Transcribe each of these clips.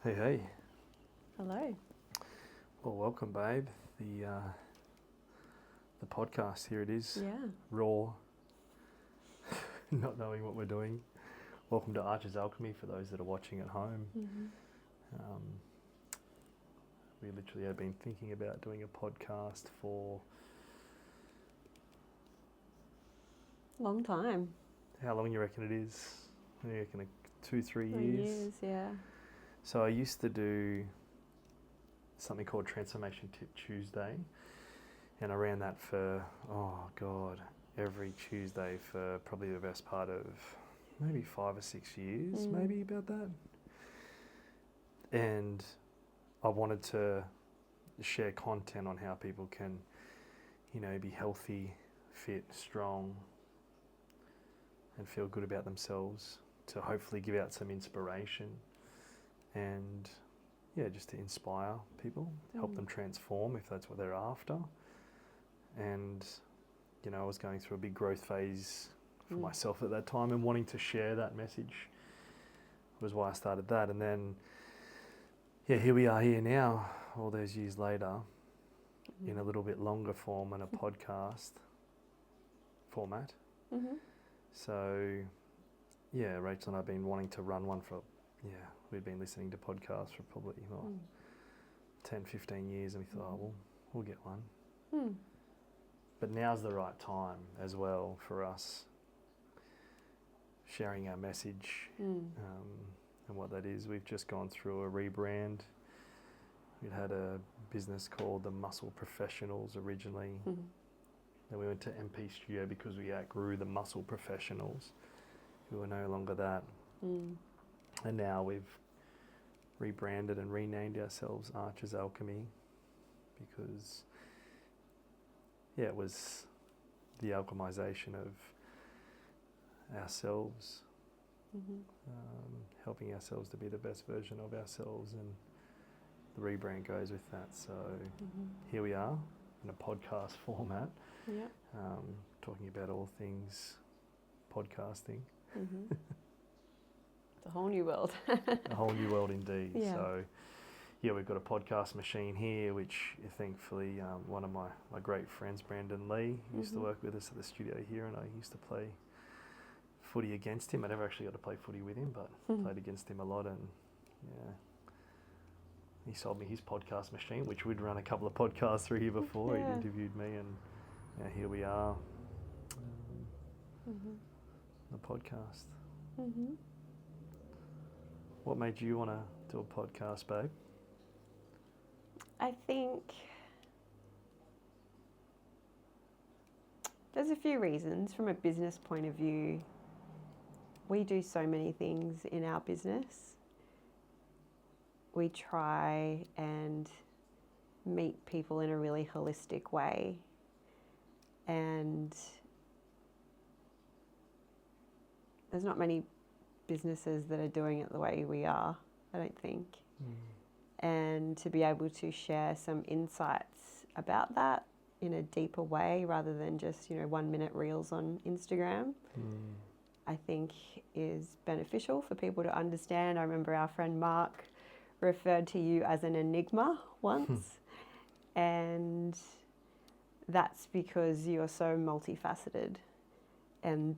Hey, hey. Hello. Well, welcome, babe. The podcast, here it is. Yeah. Raw, not knowing what we're doing. Welcome to Alchemy for those that are watching at home. Mm-hmm. We literally have been thinking about doing a podcast for Long time. how long you reckon it is? You reckon 2-3 3 years? years, yeah. So I used to do something called Transformation Tip Tuesday, and I ran that for, every Tuesday for probably the best part of maybe 5 or 6 years, maybe about that. And I wanted to share content on how people can, be healthy, fit, strong, and feel good about themselves, to hopefully give out some inspiration and just to inspire people, help them transform if that's what they're after. And I was going through a big growth phase for myself at that time, and wanting to share that message was why I started that. And then here we are here now, all those years later, in a little bit longer form and a podcast format. So Rachel and I have been wanting to run one for, we'd been listening to podcasts for probably 10, 15 years, and we thought, we'll get one. But now's the right time as well for us sharing our message and what that is. We've just gone through a rebrand. We had a business called the Muscle Professionals originally. Then we went to MP Studio because we outgrew the Muscle Professionals, who were no longer that. And now we've rebranded and renamed ourselves Archer's Alchemy, because it was the alchemization of ourselves, helping ourselves to be the best version of ourselves, and the rebrand goes with that. So here we are in a podcast format, talking about all things podcasting. It's a whole new world. A whole new world indeed. Yeah. So we've got a podcast machine here, which thankfully one of my great friends, Brandon Lee, used to work with us at the studio here, and I used to play footy against him. I never actually got to play footy with him, but played against him a lot. And he sold me his podcast machine, which we'd run a couple of podcasts through here before. He'd interviewed me, and here we are, the podcast. What made you want to do a podcast, babe? I think there's a few reasons. From a business point of view, we do so many things in our business. We try and meet people in a really holistic way, and there's not many businesses that are doing it the way we are, I don't think. And to be able to share some insights about that in a deeper way, rather than just 1 minute reels on Instagram, I think is beneficial for people to understand. I remember our friend Mark referred to you as an enigma once, and that's because you're so multifaceted, and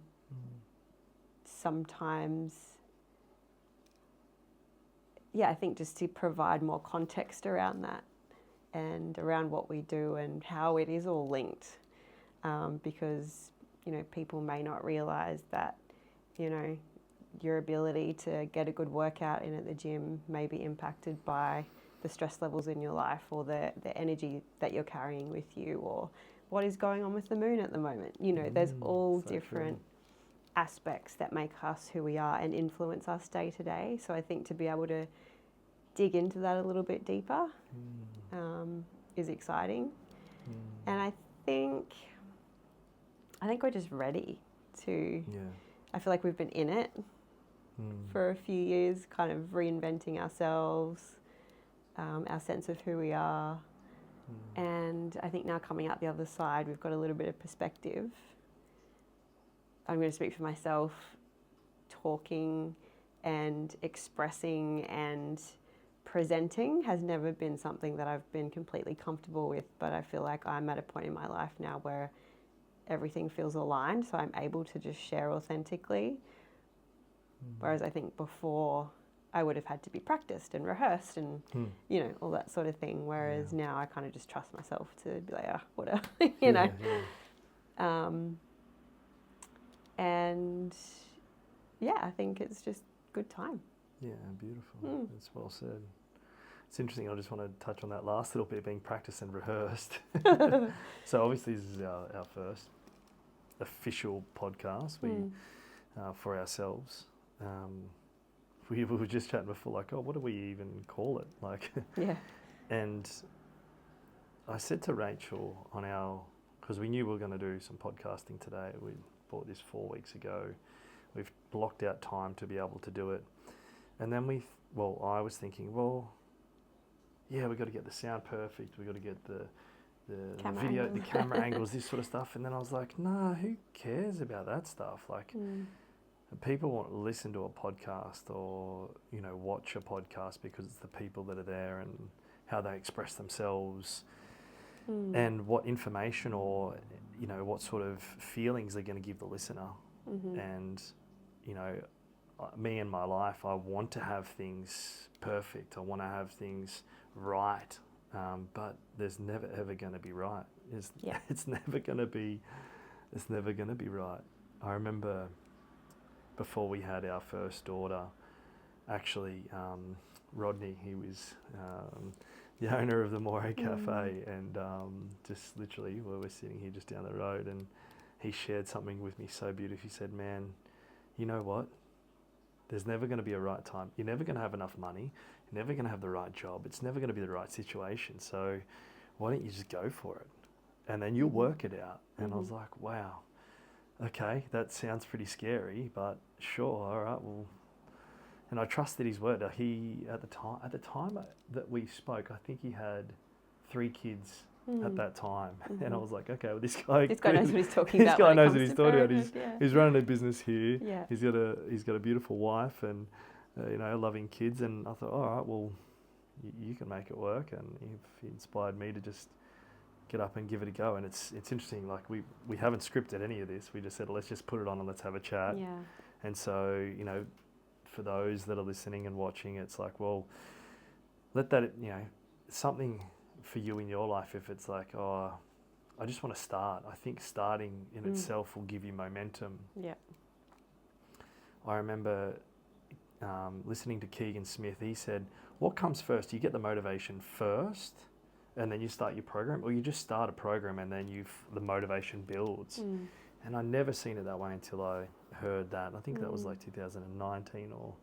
sometimes I think just to provide more context around that and around what we do and how it is all linked, because people may not realize that your ability to get a good workout in at the gym may be impacted by the stress levels in your life, or the energy that you're carrying with you, or what is going on with the moon at the moment. There's all so different aspects that make us who we are and influence us day to day. So I think to be able to dig into that a little bit deeper is exciting. And I think we're just ready to, I feel like we've been in it for a few years, kind of reinventing ourselves, our sense of who we are. And I think now coming out the other side, we've got a little bit of perspective. I'm going to speak for myself, talking and expressing and presenting has never been something that I've been completely comfortable with, but I feel like I'm at a point in my life now where everything feels aligned, so I'm able to just share authentically. Whereas I think before I would have had to be practiced and rehearsed and, you know, all that sort of thing. Whereas now I kind of just trust myself to be like, whatever, you know. And yeah, I think it's just good time. Yeah, beautiful. That's well said. It's interesting. I just want to touch on that last little bit, being practiced and rehearsed. So obviously this is our first official podcast for ourselves. We were just chatting before, like, what do we even call it? Like, and I said to Rachel because we knew we were going to do some podcasting today. We bought this 4 weeks ago. We've blocked out time to be able to do it. And then I was thinking, we've got to get the sound perfect. We've got to get the video, the camera angles, this sort of stuff. And then I was like, who cares about that stuff? Like, people want to listen to a podcast or, you know, watch a podcast because it's the people that are there and how they express themselves and what information or, you know, what sort of feelings they're going to give the listener. And, you know, me in my life, I want to have things perfect. I want to have things right. But there's never ever going to be right. It's never going to be right. I remember before we had our first daughter, actually, Rodney, he was the owner of the Moray Cafe, and just literally, we were sitting here just down the road, and he shared something with me so beautiful. He said, man, you know what? There's never going to be a right time. You're never going to have enough money. You're never going to have the right job. It's never going to be the right situation. So why don't you just go for it? And then you'll work it out. And I was like, wow, okay, that sounds pretty scary, but sure, all right, well. And I trusted his word. He, at the time that we spoke, I think he had 3 kids at that time. And I was like, okay, well, this guy knows what he's talking about. This guy knows what he's talking about. He's running a business here. Yeah. He's got a beautiful wife and, you know, loving kids. And I thought, all right, well, you can make it work. And he inspired me to just get up and give it a go. And it's interesting, like we haven't scripted any of this. We just said, let's just put it on and let's have a chat. Yeah. And so, you know, for those that are listening and watching, it's like, well, let that, you know, something for you in your life, if it's like, I just want to start. I think starting in itself will give you momentum. Yeah. I remember listening to Keegan Smith. He said, what comes first? You get the motivation first and then you start your program, or you just start a program and then the motivation builds. And I never seen it that way until I heard that. I think that was like 2019 or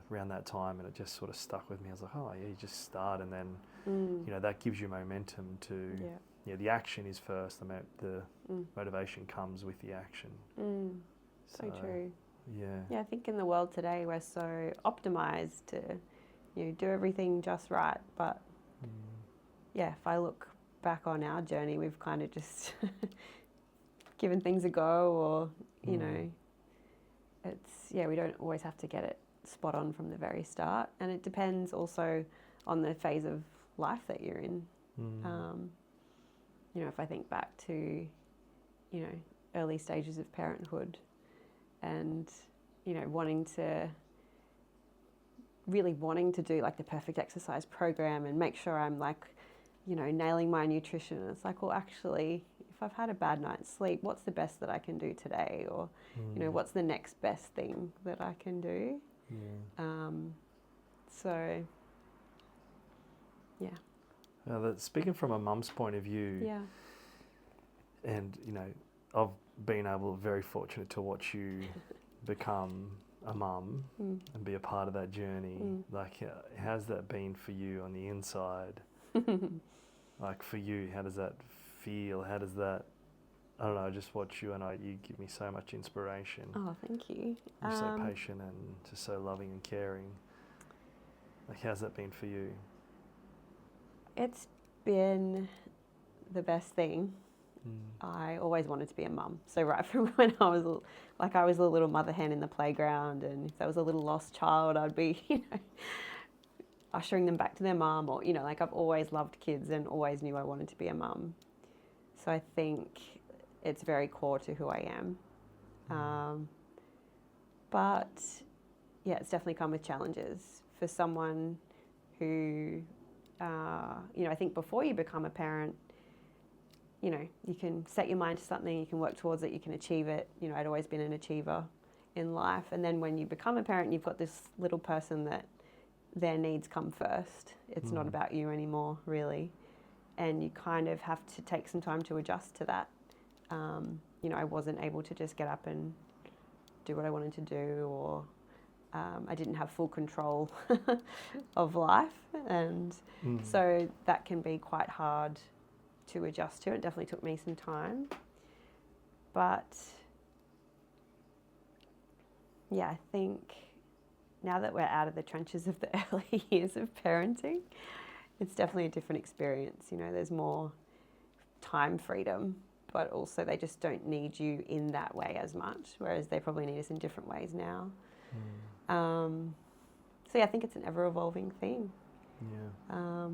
around that time, and it just sort of stuck with me. I was like, you just start, and then you know, that gives you momentum to the action is first. The motivation comes with the action. So true. Yeah, I think in the world today we're so optimized to, you know, do everything just right, but if I look back on our journey, we've kind of just given things a go, or you know, it's we don't always have to get it spot on from the very start, and it depends also on the phase of life that you're in. You know, if I think back to, you know, early stages of parenthood, and you know, really wanting to do like the perfect exercise program and make sure I'm like, you know, nailing my nutrition. And it's like, well, actually, if I've had a bad night's sleep, what's the best that I can do today? Or, you know, what's the next best thing that I can do? So, speaking from a mum's point of view, and, you know, I've been very fortunate to watch you become a mum and be a part of that journey. Like, how's that been for you on the inside? Like, for you, how does that feel? How does that, I don't know, I just watch you and you give me so much inspiration. Oh, thank you. You're so patient and just so loving and caring. Like, how's that been for you? It's been the best thing. I always wanted to be a mum. So right from when I was the little mother hen in the playground, and if there was a little lost child, I'd be, you know, ushering them back to their mum, or, you know, like I've always loved kids and always knew I wanted to be a mum. So I think it's very core to who I am. But yeah, it's definitely come with challenges for someone who, you know, I think before you become a parent, you know, you can set your mind to something, you can work towards it, you can achieve it. You know, I'd always been an achiever in life. And then when you become a parent, you've got this little person that their needs come first. It's not about you anymore, really. And you kind of have to take some time to adjust to that. You know, I wasn't able to just get up and do what I wanted to do, or I didn't have full control of life. And so that can be quite hard to adjust to. It definitely took me some time. But yeah, I think now that we're out of the trenches of the early years of parenting, it's definitely a different experience. You know, there's more time freedom, but also they just don't need you in that way as much, whereas they probably need us in different ways now. So yeah, I think it's an ever-evolving thing. Yeah.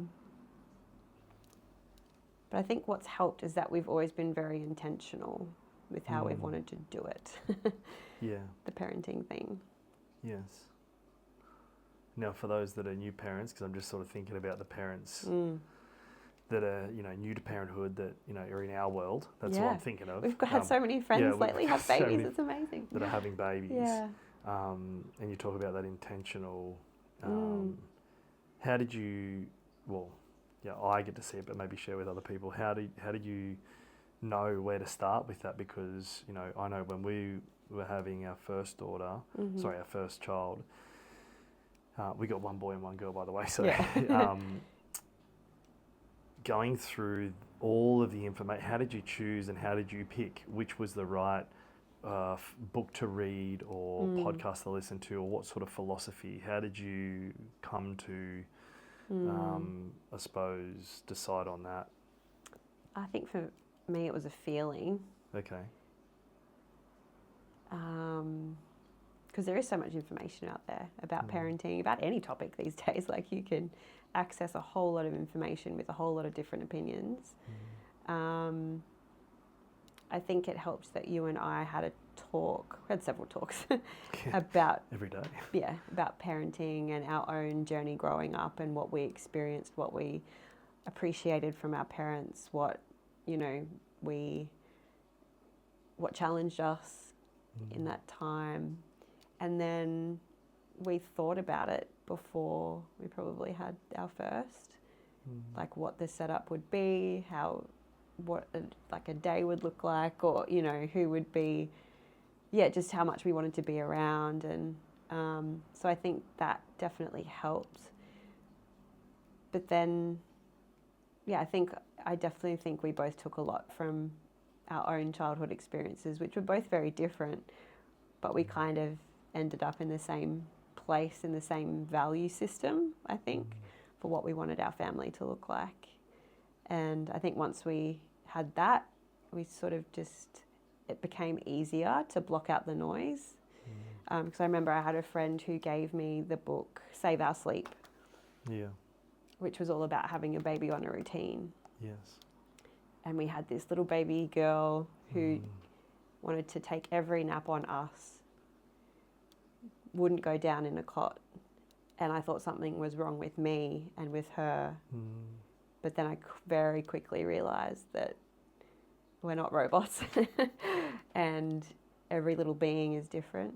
But I think what's helped is that we've always been very intentional with how we've wanted to do it. Yeah. The parenting thing. Yes. Now, for those that are new parents, because I'm just sort of thinking about the parents that are, you know, new to parenthood, that, you know, are in our world. That's what I'm thinking of. We've had so many friends lately have babies. It's amazing. That are having babies. Yeah. And you talk about that intentional. How did you? Well, yeah, I get to see it, but maybe share with other people. How did you know where to start with that? Because, you know, I know when we were having our first daughter, our first child. We got one boy and one girl, by the way. So, going through all of the information, how did you choose and how did you pick which was the right book to read or podcast to listen to, or what sort of philosophy? How did you come to, I suppose, decide on that? I think for me it was a feeling. Okay. Because there is so much information out there about parenting, about any topic these days. Like, you can access a whole lot of information with a whole lot of different opinions. I think it helped that you and I had a talk, we had several talks about every day. Yeah, about parenting and our own journey growing up and what we experienced, what we appreciated from our parents, what, you know, what challenged us in that time. And then we thought about it before we probably had our first, like what the setup would be, what a day would look like, or, you know, who would be, just how much we wanted to be around. And so I think that definitely helped. But then, I definitely think we both took a lot from our own childhood experiences, which were both very different, but we kind of ended up in the same place, in the same value system, I think, for what we wanted our family to look like. And I think once we had that, we sort of it became easier to block out the noise. Because I remember I had a friend who gave me the book Save Our Sleep, which was all about having a baby on a routine. Yes. And we had this little baby girl who wanted to take every nap on us, wouldn't go down in a cot. And I thought something was wrong with me and with her. But then I very quickly realised that we're not robots and every little being is different.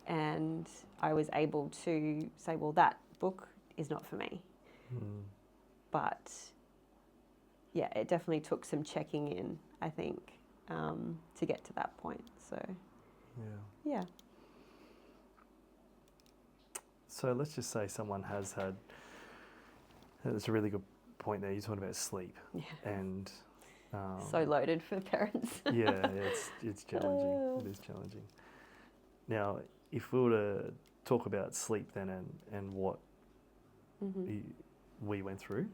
And I was able to say, well, that book is not for me. But yeah, it definitely took some checking in, I think, to get to that point. So, yeah. So let's just say someone has had, that's a really good point there, you're talking about sleep. And so loaded for parents. It's challenging. It is challenging. Now, if we were to talk about sleep then and what we went through,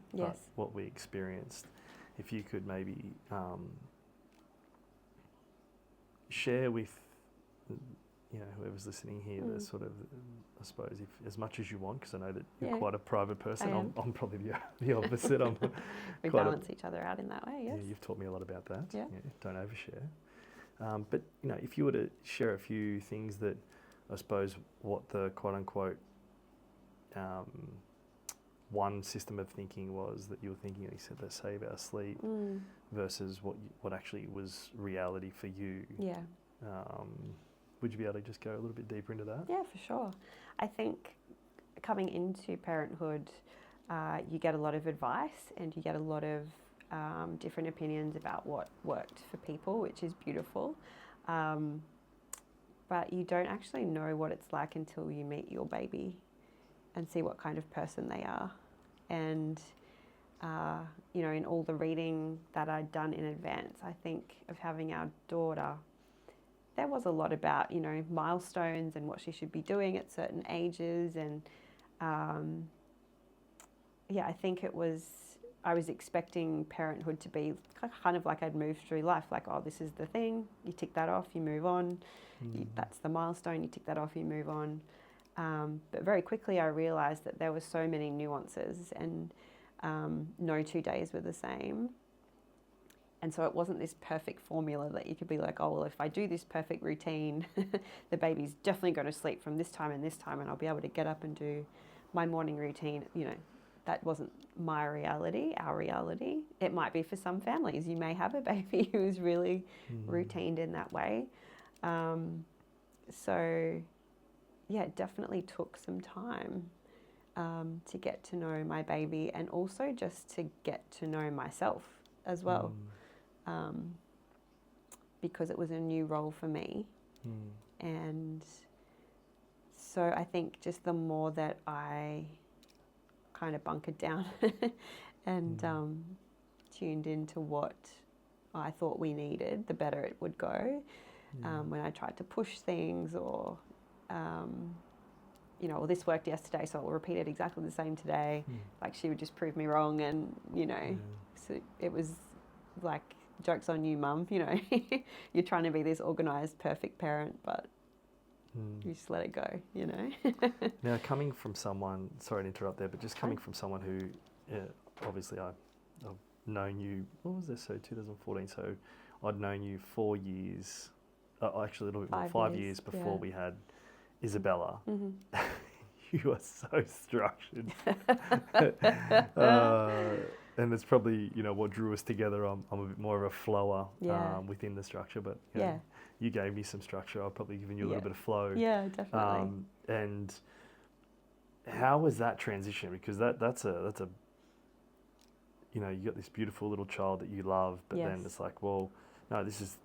what we experienced, if you could maybe share with, whoever's listening here, the sort of, I suppose, if as much as you want, because I know that you're Yeah. quite a private person. I am. I'm probably the opposite. I'm We quite balance each other out in that way, yes. Yeah, you've taught me a lot about that. Yeah. Don't overshare. But if you were to share a few things that, I suppose, what the quote unquote one system of thinking was that you were thinking, you said, that save our sleep versus what actually was reality for you. Yeah. Would you be able to just go a little bit deeper into that? Yeah, for sure. I think coming into parenthood, you get a lot of advice and you get a lot of different opinions about what worked for people, which is beautiful. But you don't actually know what it's like until you meet your baby and see what kind of person they are. And, in all the reading that I'd done in advance, I think of having our daughter, there was a lot about, milestones and what she should be doing at certain ages. And I think I was expecting parenthood to be kind of like I'd moved through life, like, oh, this is the thing, you tick that off, you move on. That's the milestone, you tick that off, you move on. But very quickly I realised that there were so many nuances and no 2 days were the same. And so it wasn't this perfect formula that you could be like, oh, well, if I do this perfect routine, the baby's definitely going to sleep from this time and I'll be able to get up and do my morning routine. That wasn't my reality, our reality. It might be for some families. You may have a baby who's really routined in that way. It definitely took some time to get to know my baby and also just to get to know myself as well. Because it was a new role for me. And so I think just the more that I kind of bunkered down and tuned into what I thought we needed, the better it would go. When I tried to push things or, well, this worked yesterday, so I'll repeat it exactly the same today. Like she would just prove me wrong and, so it was like, joke's on you, mum, you're trying to be this organised, perfect parent, but you just let it go, Now, coming from someone, sorry to interrupt there, but just coming from someone who, obviously I've known you, what was this, so 2014, so I'd known you 4 years, actually a little bit more, 5 years before we had Isabella. You are so structured. And it's probably, what drew us together. I'm a bit more of a flower within the structure, but you gave me some structure. I've probably given you a little bit of flow. Yeah, definitely. And how was that transition? Because that's a you got this beautiful little child that you love, but then it's like, well, no, this is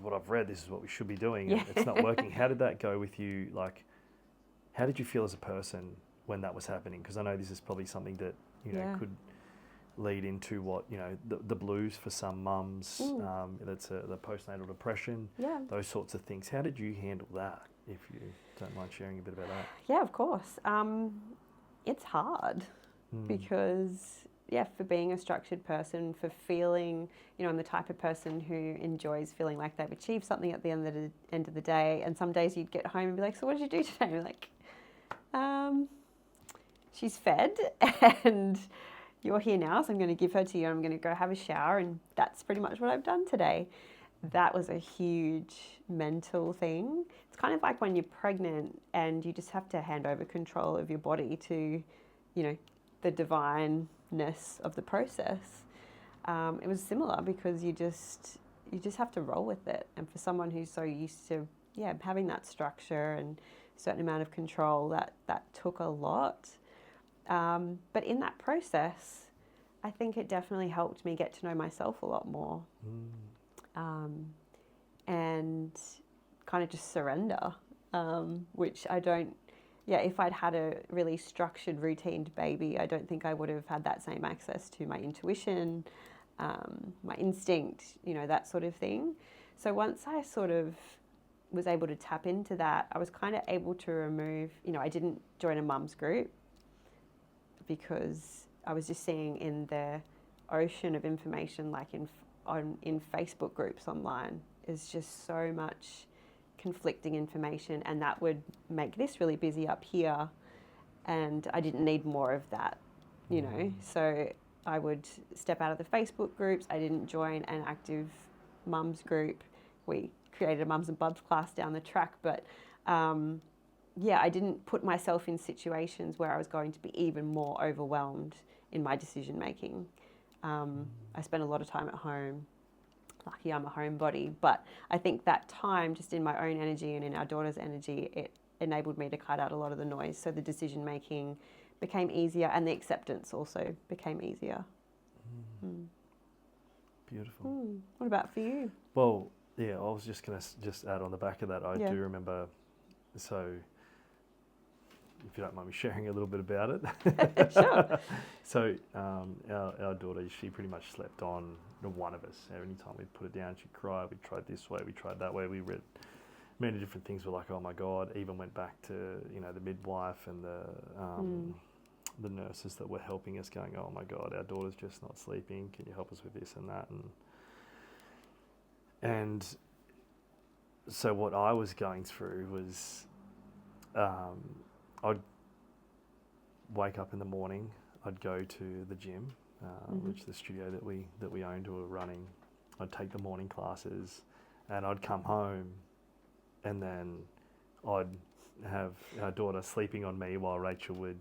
what I've read. This is what we should be doing. And it's not working. How did that go with you? Like, how did you feel as a person when that was happening? Because I know this is probably something that could lead into what the blues for some mums. That's the postnatal depression. Those sorts of things. How did you handle that? If you don't mind sharing a bit about that. Yeah, of course. It's hard because for being a structured person, for feeling, I'm the type of person who enjoys feeling like they've achieved something at the end of the day. And some days you'd get home and be like, so what did you do today? And like, she's fed and you're here now, so I'm going to give her to you and I'm going to go have a shower, and that's pretty much what I've done today. That was a huge mental thing. It's kind of like when you're pregnant and you just have to hand over control of your body to, the divineness of the process. It was similar because you just have to roll with it. And for someone who's so used to, having that structure and a certain amount of control, that took a lot. But in that process, I think it definitely helped me get to know myself a lot more. And kind of just surrender, which I don't, if I'd had a really structured, routined baby, I don't think I would have had that same access to my intuition, my instinct, that sort of thing. So once I sort of was able to tap into that, I was kind of able to remove, I didn't join a mum's group because I was just seeing in the ocean of information, like in Facebook groups online, is just so much conflicting information, and that would make this really busy up here, and I didn't need more of that, you know. So I would step out of the Facebook groups. I didn't join an active mums group. We created a mums and bubs class down the track, but yeah, I didn't put myself in situations where I was going to be even more overwhelmed in my decision making. I spent a lot of time at home. Lucky I'm a homebody, but I think that time just in my own energy and in our daughter's energy, it enabled me to cut out a lot of the noise. So the decision making became easier, and the acceptance also became easier. Beautiful. What about for you? Well, yeah, I was just going to just add on the back of that. I do remember, so if you don't mind me sharing a little bit about it. Sure. So our daughter, she pretty much slept on one of us. Every time we put it down, she'd cry. We tried this way, we tried that way. We read many different things. We're like, oh my God. Even went back to, you know, the midwife and the nurses that were helping us, going, oh my God, our daughter's just not sleeping. Can you help us with this and that? And so what I was going through was, I'd wake up in the morning, I'd go to the gym, which is the studio that we owned, who were running. I'd take the morning classes, and I'd come home, and then I'd have our daughter sleeping on me while Rachel would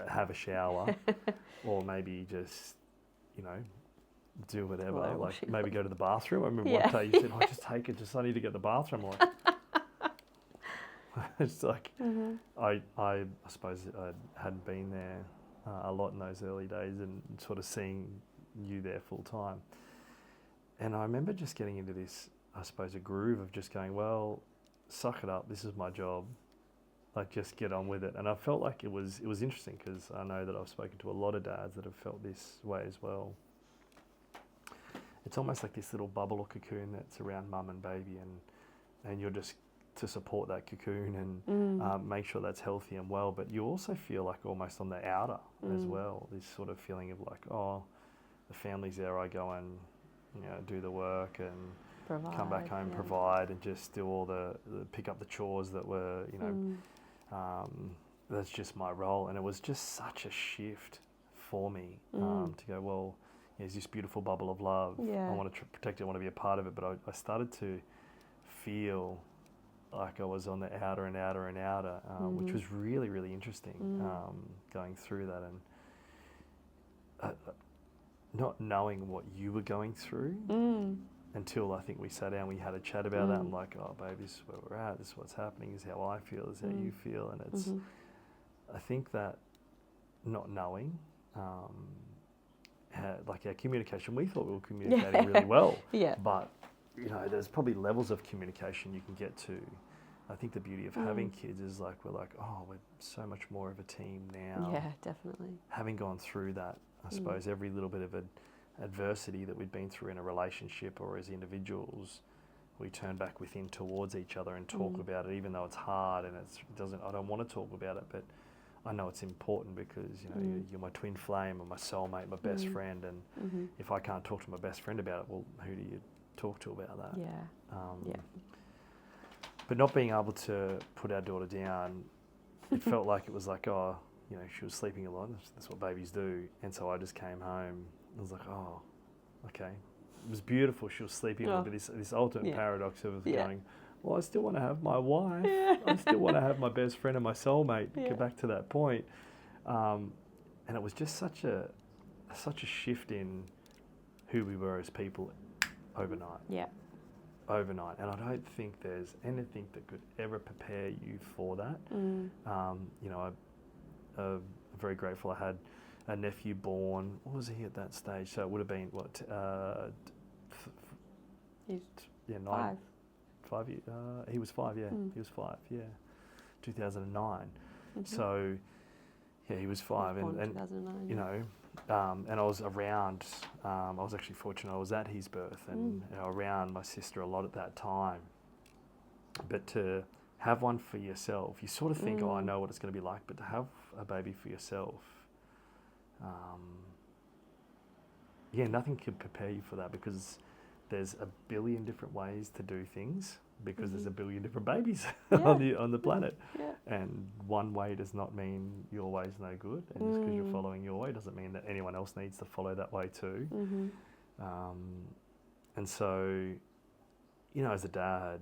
have a shower, or maybe just, you know, do whatever, like maybe go to the bathroom. I remember one day you said, "Oh, just take it, just I need to get to the bathroom." Like, it's like, I suppose I hadn't been there a lot in those early days, and sort of seeing you there full time. And I remember just getting into this, I suppose, a groove of just going, well, suck it up, this is my job, like just get on with it. And I felt like it was interesting, because I know that I've spoken to a lot of dads that have felt this way as well. It's almost like this little bubble or cocoon that's around mum and baby, and you're just to support that cocoon and make sure that's healthy and well. But you also feel like almost on the outer as well, this sort of feeling of like, oh, the family's there, I go and, you know, do the work and come back home, provide, and just do all the pick up the chores that were, you know, that's just my role. And it was just such a shift for me to go, well, there's this beautiful bubble of love. I want to protect it, I want to be a part of it. But I started to feel like I was on the outer and outer and outer, which was really, really interesting, going through that, and not knowing what you were going through until I think we sat down, we had a chat about that. I'm like, oh babe, this is where we're at, this is what's happening, this is how I feel, this is how you feel. And it's, I think that not knowing, like our communication, we thought we were communicating really well, but you know, there's probably levels of communication you can get to. I think the beauty of having kids is like, we're like, oh, we're so much more of a team now. Yeah, definitely. Having gone through that, I suppose every little bit of adversity that we'd been through in a relationship or as individuals, we turn back within towards each other and talk about it, even though it's hard and I don't want to talk about it, but I know it's important, because you know you're my twin flame or my soulmate, my best friend, and if I can't talk to my best friend about it, well, who do you talk to about that? But not being able to put our daughter down, it felt like it was like, oh, you know, she was sleeping a lot. That's what babies do. And so I just came home. I was like, oh, okay. It was beautiful. She was sleeping. But this ultimate paradox of going, well, I still want to have my wife. I still want to have my best friend and my soulmate. Get back to that point. And it was just such a shift in who we were as people overnight. Overnight. And I don't think there's anything that could ever prepare you for that. You know, I'm very grateful. I had a nephew born. What was he at that stage? So it would have been, what, He's 9, 5 years. He was 5, he was 5, 2009. So, yeah, he was 5. And 2009, you know, and I was around, I was actually fortunate, I was at his birth and you know, around my sister a lot at that time. But to have one for yourself, you sort of think, oh, I know what it's going to be like, but to have a baby for yourself, nothing can prepare you for that, because there's a billion different ways to do things. because there's a billion different babies Yeah. on the planet. Yeah. And one way does not mean your way's no good. And just because you're following your way doesn't mean that anyone else needs to follow that way too. And so, you know, as a dad,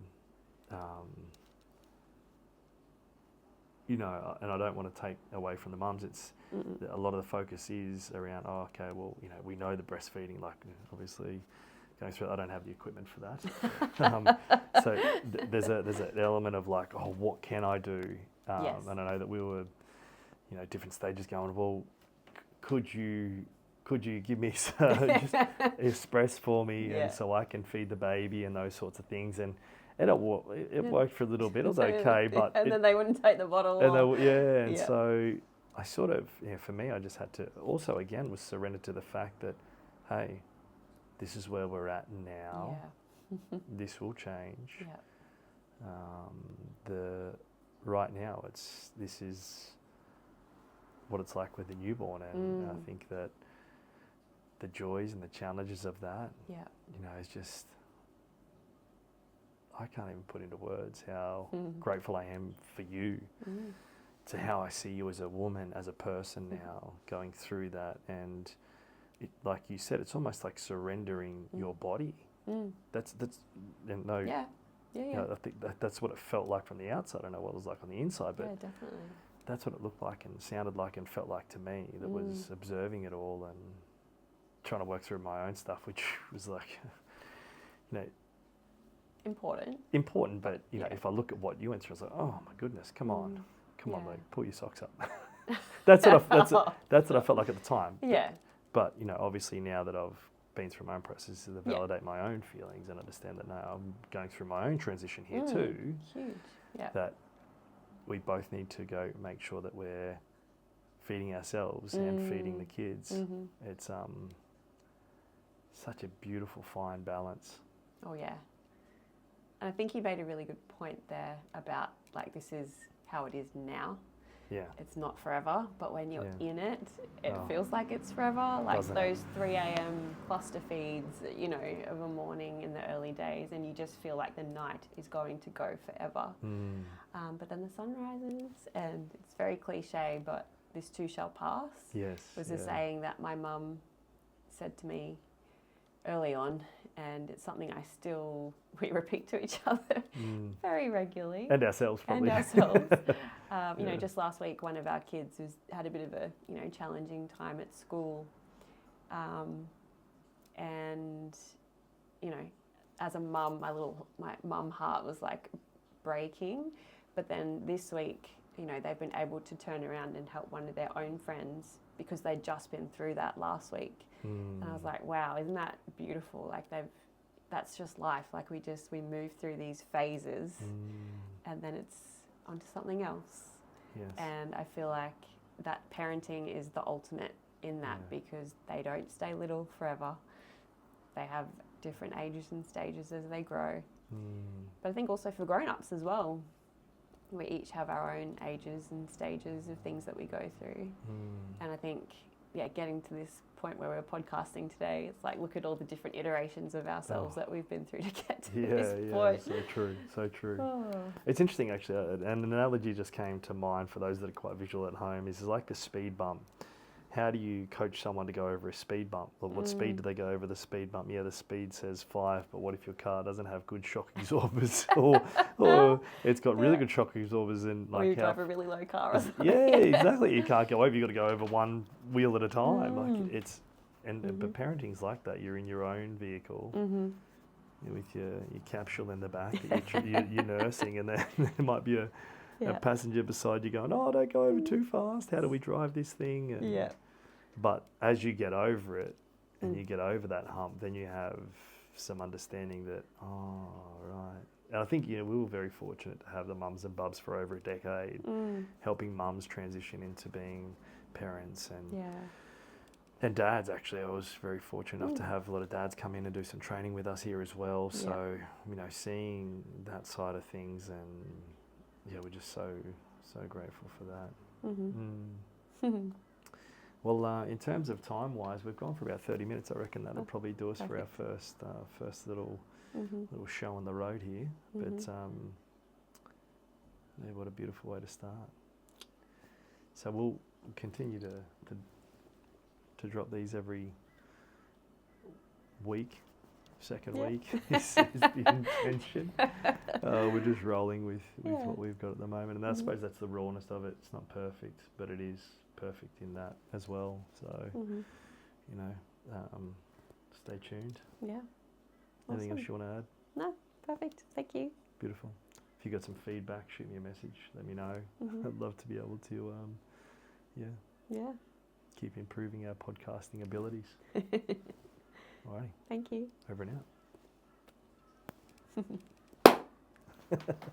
you know, and I don't want to take away from the mums, it's a lot of the focus is around, oh, okay, well, you know, we know the breastfeeding, like obviously going through, I don't have the equipment for that. So there's an element of like, oh, what can I do? Yes. And I know that we were, you know, different stages going, well, could you give me just express for me, and so I can feed the baby and those sorts of things, and it worked for a little bit. It was okay, but then they wouldn't take the bottle. And so I sort of, for me, I just had to also again was surrender to the fact that, hey, this is where we're at now. Yeah. This will change. Yeah. Right now, this is what it's like with a newborn, and I think that the joys and the challenges of that, Yeah. you know, is just, I can't even put into words how grateful I am for you, to how I see you as a woman, as a person now, going through that. And it, like you said, it's almost like surrendering your body. That's and no, Yeah. you know, I think that's what it felt like from the outside. I don't know what it was like on the inside, but Yeah, definitely. that's what it looked like and sounded like and felt like to me, that was observing it all and trying to work through my own stuff, which was like, you know, important, but you know, if I look at what you went through, I was like, oh my goodness, come on, like pull your socks up. That's what I felt like at the time. Yeah. But you know, obviously now that I've been through my own processes to validate my own feelings and understand that now I'm going through my own transition here too. Huge. Yeah. That we both need to go make sure that we're feeding ourselves and feeding the kids. It's such a beautiful fine balance. Oh yeah. And I think you made a really good point there about like, this is how it is now. Yeah. It's not forever, but when you're in it, it feels like it's forever. Like those 3 a.m. cluster feeds, you know, of a morning in the early days, and you just feel like the night is going to go forever. But then the sun rises, and it's very cliche, but this too shall pass. Yes. Was a saying that my mum said to me early on, and it's something we repeat to each other very regularly. And ourselves, probably. You know, just last week, one of our kids had a bit of a, you know, challenging time at school. And, you know, as a mum, my mum heart was like breaking. But then this week, you know, they've been able to turn around and help one of their own friends because they'd just been through that last week. And I was like, wow, isn't that beautiful? Like that's just life. Like we move through these phases and then it's onto something else. Yes. And I feel like that parenting is the ultimate in that because they don't stay little forever. They have different ages and stages as they grow. But I think also for grown-ups as well, we each have our own ages and stages of things that we go through. And I think, getting to this point where we're podcasting today, it's like, look at all the different iterations of ourselves that we've been through to get to this point. So true. It's interesting, actually, and an analogy just came to mind for those that are quite visual at home, is like the speed bump. How do you coach someone to go over a speed bump? Well, what speed do they go over the speed bump? Yeah, the speed says 5, but what if your car doesn't have good shock absorbers, or it's got really good shock absorbers and like, or you drive a really low car. Exactly. You can't go over. You got to go over one wheel at a time. Like it's, but parenting's like that. You're in your own vehicle with your capsule in the back that you're nursing, and then there might be a passenger beside you going, oh, don't go over too fast. How do we drive this thing? And, but as you get over it and you get over that hump, then you have some understanding that, oh, right. And I think, we were very fortunate to have the mums and bubs for over a decade, helping mums transition into being parents and dads. Actually, I was very fortunate enough to have a lot of dads come in and do some training with us here as well. So, seeing that side of things, and we're just so grateful for that. Well, in terms of time-wise, we've gone for about 30 minutes. I reckon that'll Oh, probably do us for our perfect. first little Mm-hmm. show on the road here. Mm-hmm. But yeah, what a beautiful way to start. So we'll continue to drop these every week. Second Yeah. week is the intention. We're just rolling with Yeah. what we've got at the moment, and I Mhm. suppose that's the rawness of it. It's not perfect, but it is perfect in that as well. So Mm-hmm. you know, stay tuned. Yeah. Anything else Awesome. you want to add? No, perfect. Thank you. Beautiful. If you got some feedback, shoot me a message. Let me know. Mm-hmm. I'd love to be able to, Yeah. keep improving our podcasting abilities. Alrighty, Thank you. over and out.